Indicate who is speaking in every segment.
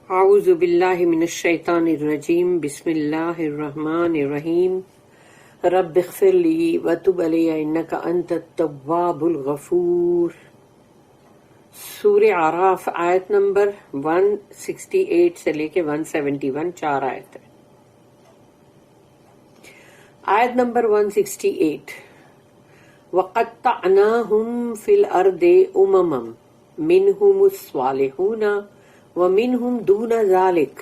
Speaker 1: اعوذ باللہ من الشیطان الرجیم بسم اللہ الرحمن الرحیم رب اغفر لی وتب علی انک انت التواب الغفور۔ سورہ اعراف آیت نمبر 168 سے لے کے 171 چار آیت ہے۔ آیت نمبر 168 وَقَطَّعْنَاهُمْ فِي الْأَرْضِ أُمَمًا مِّنْهُمُ الصَّالِحُونَ وَمِنْهُمْ دُونَ ذَلِكَ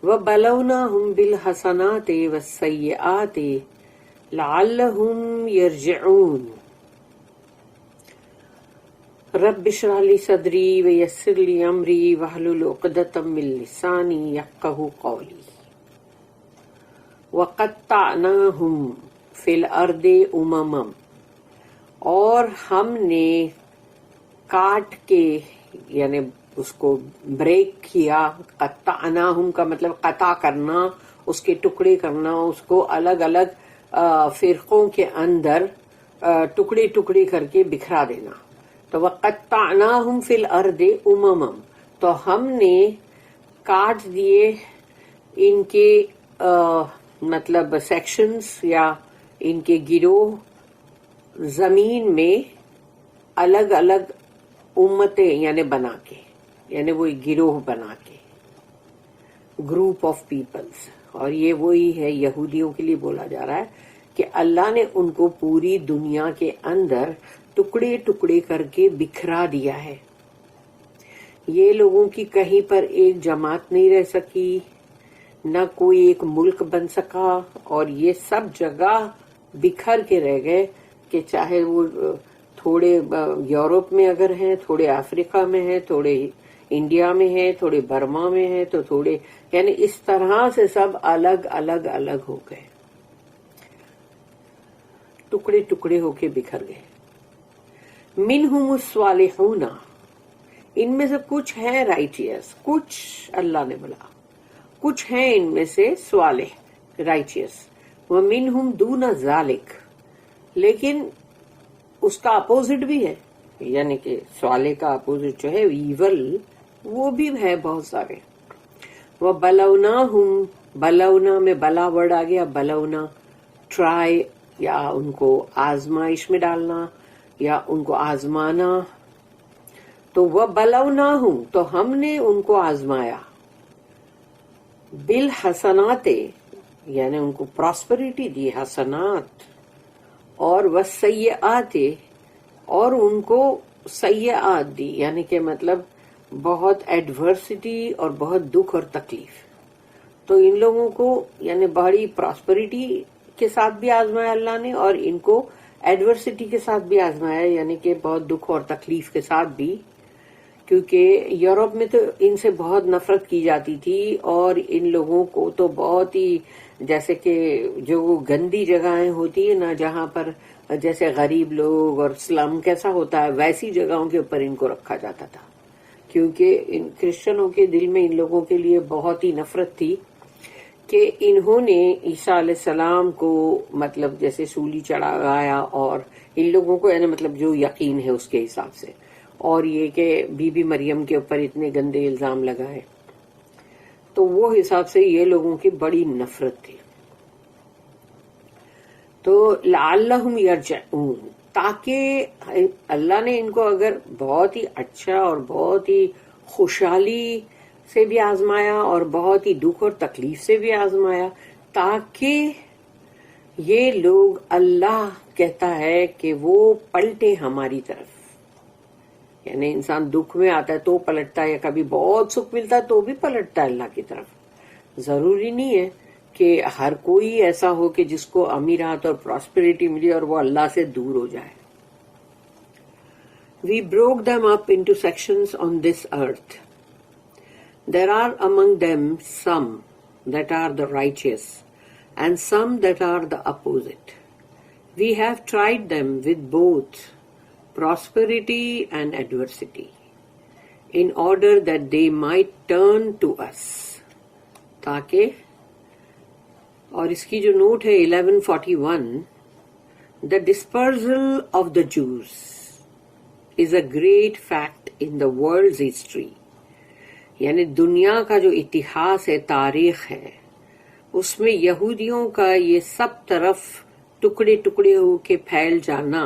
Speaker 1: وَبَلَوْنَاهُمْ بِالْحَسَنَاتِ وَالسَّيِّئَاتِ لَعَلَّهُمْ يَرْجِعُونَ رَبِّ اشْرَحْ لِي صَدْرِي وَيَسِّرْ لِي أَمْرِي وَاحْلُلْ عُقْدَةً مِّن لِّسَانِي يَفْقَهُوا قَوْلِي۔ وَقَطَّعْنَاهُمْ فِي الْأَرْضِ أُمَمًا، اور ہم نے کاٹ کے یعنی اس کو بریک کیا۔ قطعناہم کا مطلب قطع کرنا، اس کے ٹکڑے کرنا، اس کو الگ الگ فرقوں کے اندر ٹکڑے ٹکڑے کر کے بکھرا دینا۔ تو وقطعناہم فی الارض امما، تو ہم نے کاٹ دیے ان کے مطلب سیکشنز یا ان کے گروہ زمین میں الگ الگ امتیں یعنی بنا کے، یعنی وہ گروہ بنا کے، گروپ آف پیپلز۔ اور یہ وہی ہے یہودیوں کے لیے بولا جا رہا ہے کہ اللہ نے ان کو پوری دنیا کے اندر ٹکڑے ٹکڑے کر کے بکھرا دیا ہے۔ یہ لوگوں کی کہیں پر ایک جماعت نہیں رہ سکی، نہ کوئی ایک ملک بن سکا، اور یہ سب جگہ بکھر کے رہ گئے کہ چاہے وہ تھوڑے یورپ میں اگر ہیں، تھوڑے افریقہ میں ہیں، تھوڑے انڈیا میں ہیں، تھوڑے برما میں ہیں، تو تھوڑے یعنی اس طرح سے سب الگ الگ الگ ہو گئے، ٹکڑے ٹکڑے ہو کے بکھر گئے۔ منہم الصالحون، ان میں سے کچھ ہیں رائچیس، کچھ اللہ نے بولا کچھ ہیں ان میں سے صالح رائچیس، ومنہم دون ذالک، لیکن اس کا اپوزٹ بھی ہے، یعنی کہ صالح کا اپوزٹ جو ہے ایول، وہ بھی ہے بہت سارے۔ وَبَلَوْنَاهُمْ، بلونا میں بلا ورڈ آ گیا، بلونا ٹرائی یا ان کو آزمائش میں ڈالنا یا ان کو آزمانا۔ تو وَبَلَوْنَاهُمْ، تو ہم نے ان کو آزمایا، بالحسنات یعنی ان کو پراسپریٹی دی، حسنات، اور والسیئات، اور ان کو سیئات دی، یعنی کہ مطلب بہت ایڈورسٹی اور بہت دکھ اور تکلیف۔ تو ان لوگوں کو یعنی بڑی پراسپریٹی کے ساتھ بھی آزمایا اللہ نے، اور ان کو ایڈورسٹی کے ساتھ بھی آزمایا، یعنی کہ بہت دکھ اور تکلیف کے ساتھ بھی، کیونکہ یورپ میں تو ان سے بہت نفرت کی جاتی تھی، اور ان لوگوں کو تو بہت ہی جیسے کہ جو گندی جگہیں ہوتی ہیں نا، جہاں پر جیسے غریب لوگ اور سلم کیسا ہوتا ہے، ویسی جگہوں کے اوپر ان کو رکھا جاتا تھا، کیونکہ ان کرسچنوں کے دل میں ان لوگوں کے لیے بہت ہی نفرت تھی کہ انہوں نے عیسیٰ علیہ السلام کو مطلب جیسے سولی چڑھایا، اور ان لوگوں کو یعنی مطلب جو یقین ہے اس کے حساب سے، اور یہ کہ بی بی مریم کے اوپر اتنے گندے الزام لگائے، تو وہ حساب سے یہ لوگوں کی بڑی نفرت تھی۔ تو لعلہم یرجعون، تاکہ اللہ نے ان کو اگر بہت ہی اچھا اور بہت ہی خوشحالی سے بھی آزمایا اور بہت ہی دکھ اور تکلیف سے بھی آزمایا، تاکہ یہ لوگ، اللہ کہتا ہے کہ وہ پلٹے ہماری طرف، یعنی انسان دکھ میں آتا ہے تو پلٹتا ہے، یا کبھی بہت سکھ ملتا ہے تو بھی پلٹتا ہے اللہ کی طرف۔ ضروری نہیں ہے کہ ہر کوئی ایسا ہو کہ جس کو امیرات اور پراسپریٹی ملی اور وہ اللہ سے دور ہو جائے۔ We broke them up into sections on this earth. There are among them some that are the righteous, and some that are the opposite. We have tried them with both prosperity and adversity, in order that they might turn to us. تاکہ، اور اس کی جو note ہے 1141، the dispersal of the Jews is a great fact in the world's history. یعنی دنیا کا جو اتہاس ہے، تاریخ ہے، اس میں یہودیوں کا یہ سب طرف ٹکڑے ٹکڑے ہو کے پھیل جانا،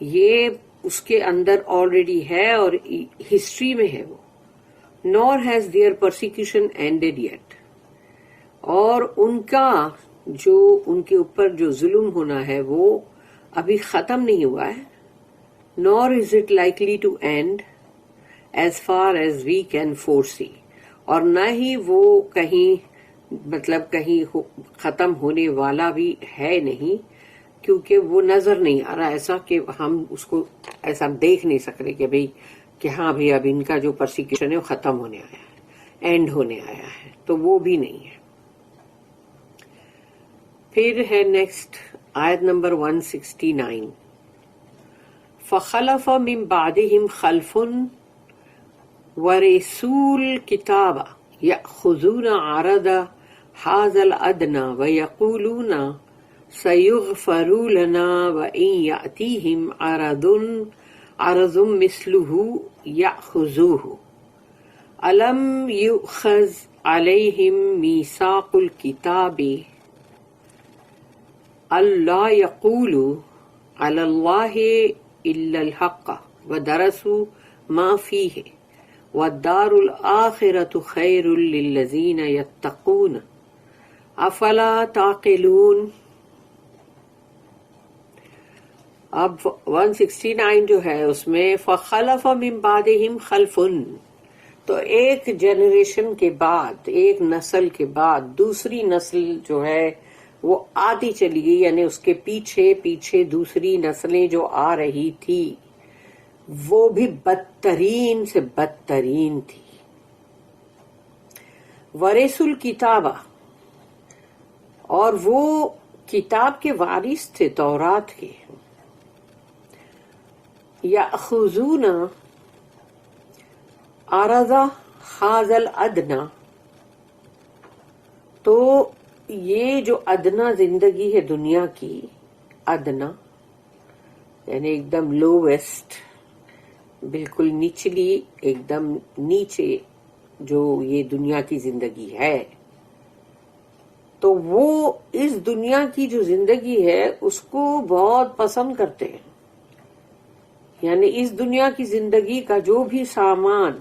Speaker 1: یہ اس کے اندر آلریڈی ہے اور ہسٹری میں ہے وہ. nor has their persecution ended yet. اور ان کا جو ان کے اوپر جو ظلم ہونا ہے وہ ابھی ختم نہیں ہوا ہے. nor is it likely to end as far as we can foresee. اور نہ ہی وہ کہیں ختم ہونے والا بھی ہے نہیں، کیونکہ وہ نظر نہیں آ رہا ایسا کہ ہم اس کو ایسا دیکھ نہیں سک رہے کہ ہاں بھی اب ان کا جو پرسیکیوشن ہے وہ ختم ہونے آیا ہے، اینڈ ہونے آیا ہے، تو وہ بھی نہیں ہے. پھر ہے نیکسٹ آیت نمبر 169. فخلف من بعدهم خلف ورثوا الكتاب يأخذون عرض هذا الأدنى ويقولون سيغفر لنا وإن يأتيهم عرض مثله يأخذوه ألم يؤخذ عليهم ميثاق الكتاب ألا يقولوا على الله إلا الحق ودرسوا ما فيه والدار الآخرة خير للذين يتقون أفلا تعقلون. اب 169 جو ہے اس میں فخلف من بعدهم خلف، تو ایک جنریشن کے بعد، ایک نسل کے بعد دوسری نسل جو ہے وہ آتی چلی گئی، یعنی اس کے پیچھے پیچھے دوسری نسلیں جو آ رہی تھی وہ بھی بدترین سے بدترین تھی. ورثوا الکتاب، اور وہ کتاب کے وارث تھے، تورات کے. یأخذون عرض هذا الادنى، تو یہ جو ادنا زندگی ہے دنیا کی، ادنا یعنی ایک دم لوویسٹ، بالکل نچلی، ایک دم نیچے جو یہ دنیا کی زندگی ہے، تو وہ اس دنیا کی جو زندگی ہے اس کو بہت پسند کرتے ہیں. یعنی اس دنیا کی زندگی کا جو بھی سامان،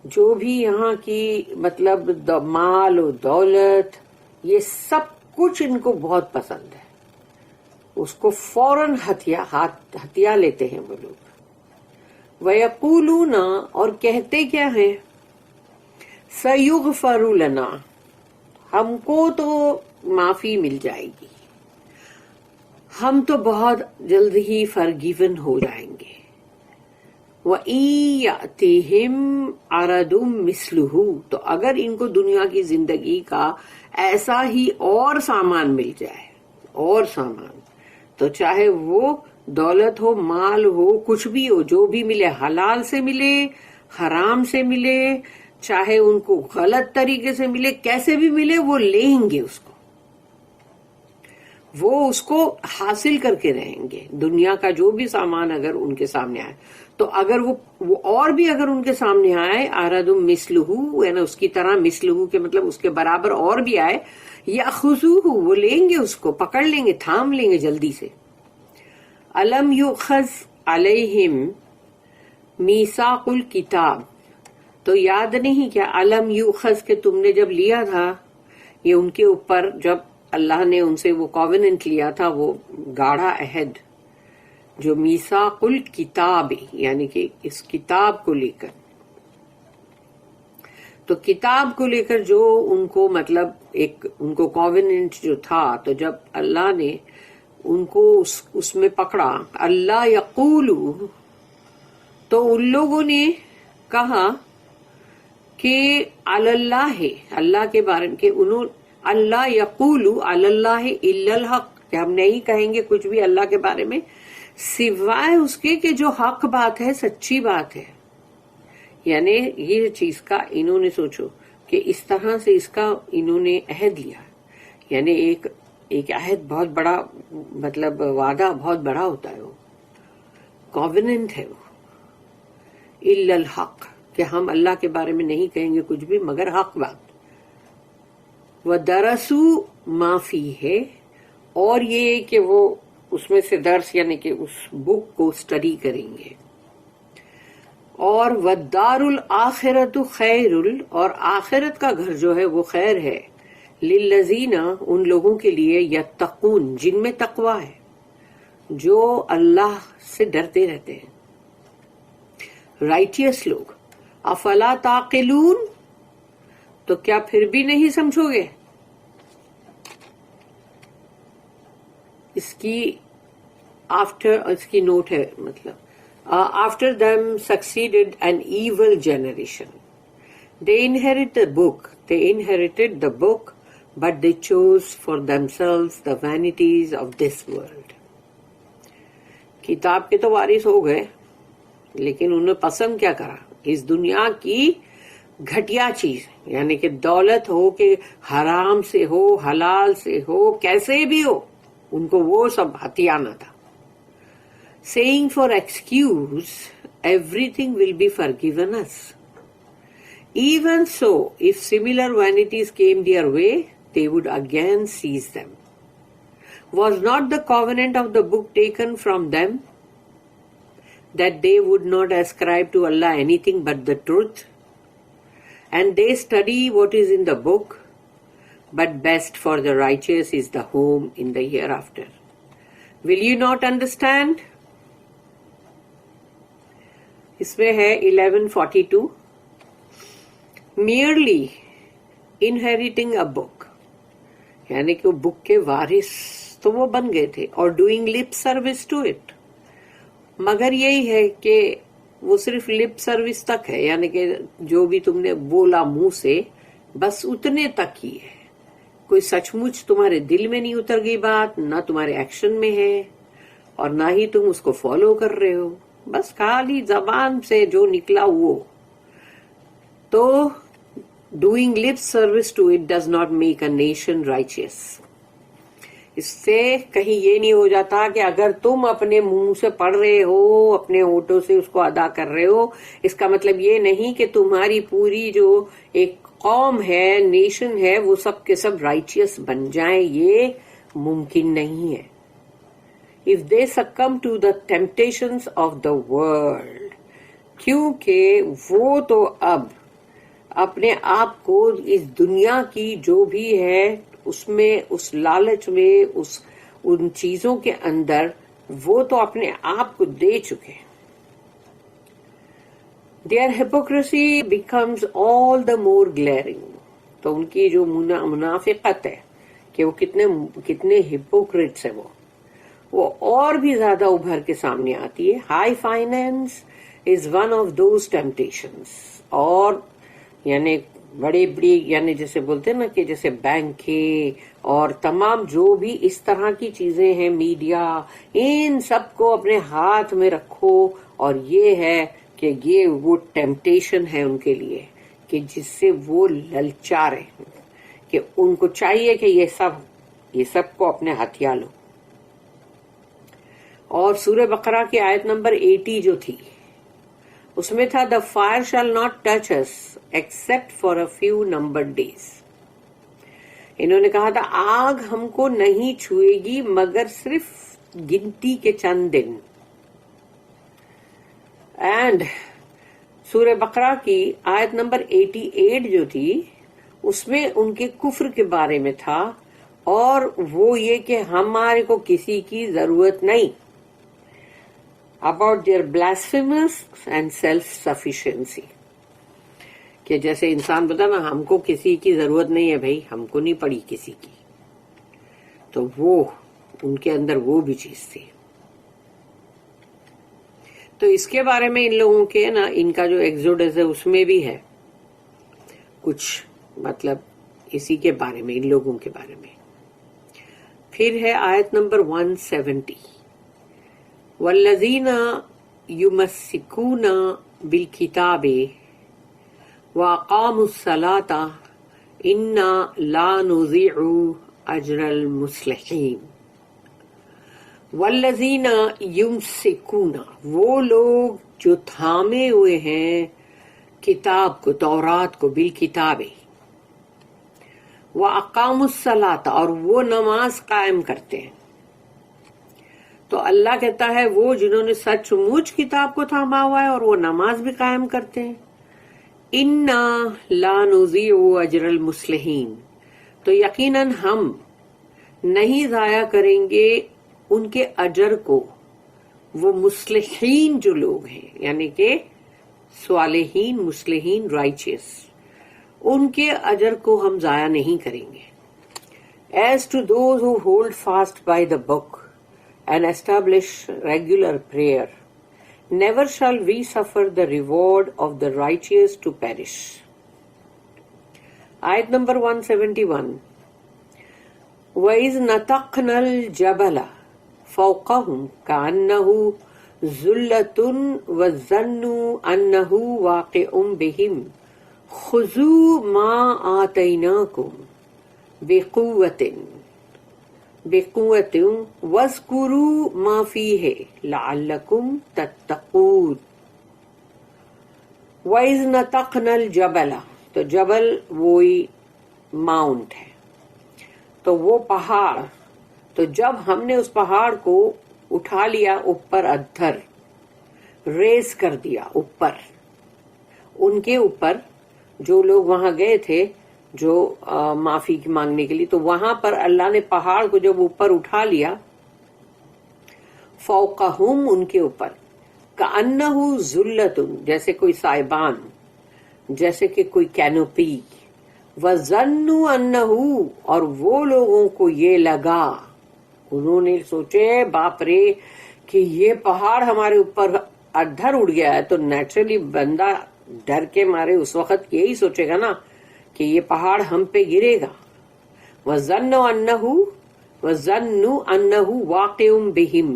Speaker 1: جو بھی یہاں کی مطلب مال و دولت، یہ سب کچھ ان کو بہت پسند ہے. اس کو فوراً ہتھیا لیتے ہیں وہ لوگ. وَيَقُولُونَ، اور کہتے کیا ہیں، سَيُغْفَرُ لَنَا، ہم کو تو معافی مل جائے گی، ہم تو بہت جلد ہی فرگیون ہو جائیں گے. وَإِن يَأْتِهِمْ عَرَضٌ مِثْلُهُ، تو اگر ان کو دنیا کی زندگی کا ایسا ہی اور سامان مل جائے، اور سامان، تو چاہے وہ دولت ہو، مال ہو، کچھ بھی ہو، جو بھی ملے، حلال سے ملے، حرام سے ملے، چاہے ان کو غلط طریقے سے ملے، کیسے بھی ملے، وہ لیں گے اس کو، وہ اس کو حاصل کر کے رہیں گے. دنیا کا جو بھی سامان اگر ان کے سامنے آئے، تو اگر وہ اور بھی اگر ان کے سامنے آئے، عرض مثلہ، یعنی اس کی طرح، مثلہ کے مطلب اس کے برابر اور بھی آئے، یأخذوہ، وہ لیں گے، اس کو پکڑ لیں گے، تھام لیں گے جلدی سے. الم یؤخذ علیہم میثاق الکتاب، تو یاد نہیں کیا الم یؤخذ کہ تم نے جب لیا تھا یہ ان کے اوپر، جب اللہ نے ان سے وہ کووننٹ لیا تھا، وہ گاڑھا عہد، جو میثاق الکتاب، یعنی کہ اس کتاب کو لے کر، تو کتاب کو لے کر جو ان کو مطلب ایک ان کو کووننٹ جو تھا، تو جب اللہ نے ان کو اس میں پکڑا، اللہ یقولو، تو ان لوگوں نے کہا کہ علی اللہ، اللہ کے بارے میں، کہ انہوں اللہ یقولو علی اللہ الا الحق، کہ ہم نہیں کہیں گے کچھ بھی اللہ کے بارے میں سوائے اس کے کہ جو حق بات ہے، سچی بات ہے. یعنی یہ چیز کا انہوں نے سوچو کہ اس طرح سے اس کا انہوں نے عہد لیا، یعنی ایک عہد بہت بڑا، مطلب وعدہ بہت بڑا ہوتا ہے، وہ کووننٹ ہے وہ. الا الحق، کہ ہم اللہ کے بارے میں نہیں کہیں گے کچھ بھی مگر حق بات. وَدَرَسُوا مَا فِيهِ، اور یہ کہ وہ اس میں سے درس یعنی کہ اس بک کو اسٹڈی کریں گے. اور وَالدَّارُ الْآخِرَةُ خَيْرٌ، اور آخرت کا گھر جو ہے وہ خیر ہے، لِلَّذِينَ، ان لوگوں کے لیے، یتقون، جن میں تقوی ہے، جو اللہ سے ڈرتے رہتے ہیں، رائٹیس لوگ. افلا تعقلون، تو کیا پھر بھی نہیں سمجھو گے؟ اس کی نوٹ ہے مطلب after them succeeded an evil generation. They inherited the book, but they chose for themselves the vanities of this world. کتاب کے تو وارث ہو گئے لیکن انہوں نے پسند کیا کرا؟ اس دنیا کی گھٹیا چیز، یعنی کہ دولت ہو کہ حرام سے ہو حلال سے ہو کیسے بھی ہو، ان کو وہ سب ہتھیانا تھا. Saying for excuse, everything will be forgiven us. Even so, if similar vanities came their way, they would again seize them. Was not the covenant of the book taken from them, that they would not ascribe to Allah anything but the truth? And they study what is in the book, but best for the righteous is the home in the hereafter. Will you not understand? اس میں ہے 1142. merely inheriting a book، یعنی کہ وہ بک کے وارث تو وہ بن گئے تھے، اور doing lip service to it، مگر یہی ہے کہ وہ صرف لپ سروس تک ہے، یعنی کہ جو بھی تم نے بولا منہ سے بس اتنے تک ہی ہے، کوئی سچ مچ تمہارے دل میں نہیں اتر گئی بات، نہ تمہارے ایکشن میں ہے، اور نہ ہی تم اس کو فالو کر رہے ہو، بس خالی زبان سے جو نکلا وہ. تو doing lip service to it does not make a nation riches. اس سے کہیں یہ نہیں ہو جاتا کہ اگر تم اپنے منہ سے پڑھ رہے ہو، اپنے ہونٹوں سے اس کو ادا کر رہے ہو، اس کا مطلب یہ نہیں کہ تمہاری پوری جو ایک قوم ہے، نیشن ہے، وہ سب کے سب رائچیس بن جائیں. یہ ممکن نہیں ہے. if they succumb to the temptations of the world، کیونکہ وہ تو اب اپنے آپ کو اس دنیا کی جو بھی ہے اس میں، اس لالچ میں، ان چیزوں کے اندر وہ تو اپنے آپ کو دے چکے. their hypocrisy becomes all the more glaring، تو ان کی جو منافقت ہے کہ وہ کتنے ہپوکریٹس ہیں، وہ اور بھی زیادہ ابھر کے سامنے آتی ہے. High finance is one of those temptations, اور یعنی بڑی یعنی جیسے بولتے ہیں نا کہ جیسے بینک اور تمام جو بھی اس طرح کی چیزیں ہیں، میڈیا، ان سب کو اپنے ہاتھ میں رکھو، اور یہ ہے کہ یہ وہ ٹیمپٹیشن ہے ان کے لیے کہ جس سے وہ للچا رہے ہیں، کہ ان کو چاہیے کہ یہ سب کو اپنے ہتھیا لو. اور سورہ بقرہ کی آیت نمبر 80 جو تھی اس میں تھا the fire shall not touch us except for a few numbered days. انہوں نے کہا تھا آگ ہم کو نہیں چھوئے گی مگر صرف گنتی کے چند دن. اینڈ سورہ بقرہ کی آیت نمبر 88 جو تھی اس میں ان کے کفر کے بارے میں تھا، اور وہ یہ کہ ہمارے کو کسی کی ضرورت نہیں، about their blasphemous and self-sufficiency، کہ جیسے انسان بتا نا ہم کو کسی کی ضرورت نہیں ہے، بھائی ہم کو نہیں پڑی کسی کی، تو وہ ان کے اندر وہ بھی چیز تھی. تو اس کے بارے میں ان لوگوں کے نا ان کا جو ایگزوڈس ہے اس میں بھی ہے کچھ مطلب اسی کے بارے میں، ان لوگوں کے بارے میں. پھر ہے آیت نمبر 170، والذین یمسکون بالکتاب واقاموا الصلاة انا لا نضیع اجر المصلحین. والذین یمسکون، وہ لوگ جو تھامے ہوئے ہیں کتاب کو، تورات کو، بالکتاب، وَأَقَامُوا الصَّلَاةَ اور وہ نماز قائم کرتے ہیں. تو اللہ کہتا ہے وہ جنہوں نے سچ مچ کتاب کو تھاما ہوا ہے اور وہ نماز بھی قائم کرتے ہیں. اِنَّا لَا نُضِيعُ أَجْرَ الْمُصْلِحِينَ تو یقیناً ہم نہیں ضائع کریں گے ان کے اجر کو. وہ مصلحین جو لوگ ہیں یعنی کہ صالحین، مصلحین، رائچیس، ان کے اجر کو ہم ضائع نہیں کریں گے. As to those who hold fast by the book and establish regular prayer, never shall we suffer the reward of the righteous to perish. Ayat number 171. وَإِذْ نَتَقْنَا الْجَبَلَ فَوْقَهُمْ كَأَنَّهُ ذُلَّةٌ وَظَنُّوا أَنَّهُ وَاقِعٌ بِهِمْ خُذُوا مَا آتَيْنَاكُمْ بِقُوَّةٍ وَاذْكُرُوا مَا فِيهِ لَعَلَّكُمْ تَتَّقُونَ. وَإِذْ نَتَقْنَا الْجَبَلَ تو جبل وہی ماؤنٹ ہے، تو وہ پہاڑ، تو جب ہم نے اس پہاڑ کو اٹھا لیا اوپر، ادھر ریز کر دیا اوپر، ان کے اوپر جو لوگ وہاں گئے تھے جو معافی مانگنے کے لیے، تو وہاں پر اللہ نے پہاڑ کو جب اوپر اٹھا لیا، فوقہم ان کے اوپر، کأنہ ذلۃ جیسے کوئی سائبان، جیسے کہ کوئی کینوپی، وظنوا انہ اور وہ لوگوں کو یہ لگا، انہوں نے سوچے باپ رے کہ یہ پہاڑ ہمارے اوپر ادھر اڑ گیا ہے. تو نیچرلی بندہ ڈر کے مارے اس وقت یہی سوچے گا نا کہ یہ پہاڑ ہم پہ گرے گا. وَظَنُّوا أَنَّهُ وَاقِعٌ بِهِمْ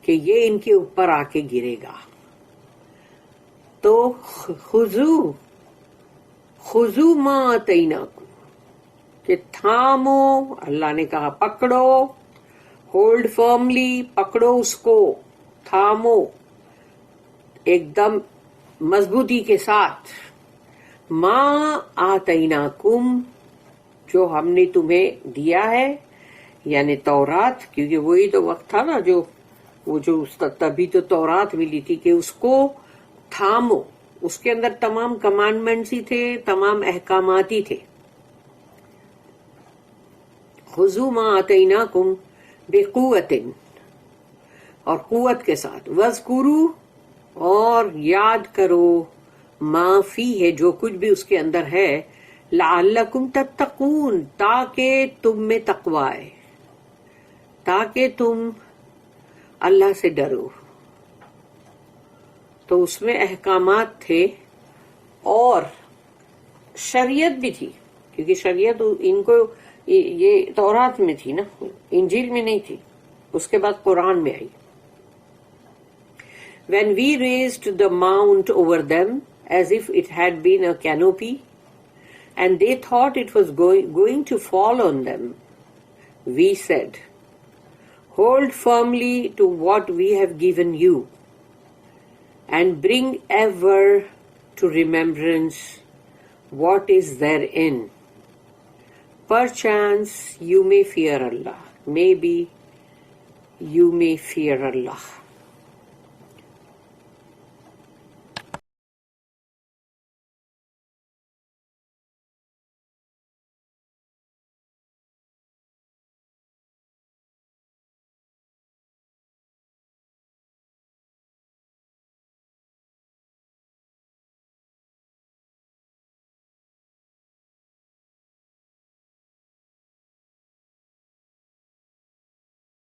Speaker 1: کہ یہ ان کے اوپر آ کے گرے گا. تو خُذُوا مَا آتَيْنَاكُمْ کہ تھامو، اللہ نے کہا پکڑو، ہولڈ فرملی، پکڑو اس کو، تھامو ایک دم مضبوطی کے ساتھ. ما آتیناکم جو ہم نے تمہیں دیا ہے، یعنی تورات، کیونکہ وہی تو وقت تھا نا جو تبھی تو تورات ملی تھی، کہ اس کو تھامو، اس کے اندر تمام کمانڈمنٹس ہی تھے، تمام احکامات ہی تھے. خذوا ما آتیناکم بقوۃ اور قوت کے ساتھ، واذکروا اور یاد کرو، ما فیہ جو کچھ بھی اس کے اندر ہے، لعلکم تتقون تاکہ تم میں تقوی ہے، تاکہ تم اللہ سے ڈرو. تو اس میں احکامات تھے اور شریعت بھی تھی، کیونکہ شریعت ان کو یہ تورات میں تھی نا، انجیل میں نہیں تھی، اس کے بعد قرآن میں آئی. When we raised the mount over them as if it had been a canopy, and they thought it was going to fall on them, we said, hold firmly to what we have given you, and bring ever to remembrance what is therein. Perchance you may fear Allah. Maybe you may fear Allah.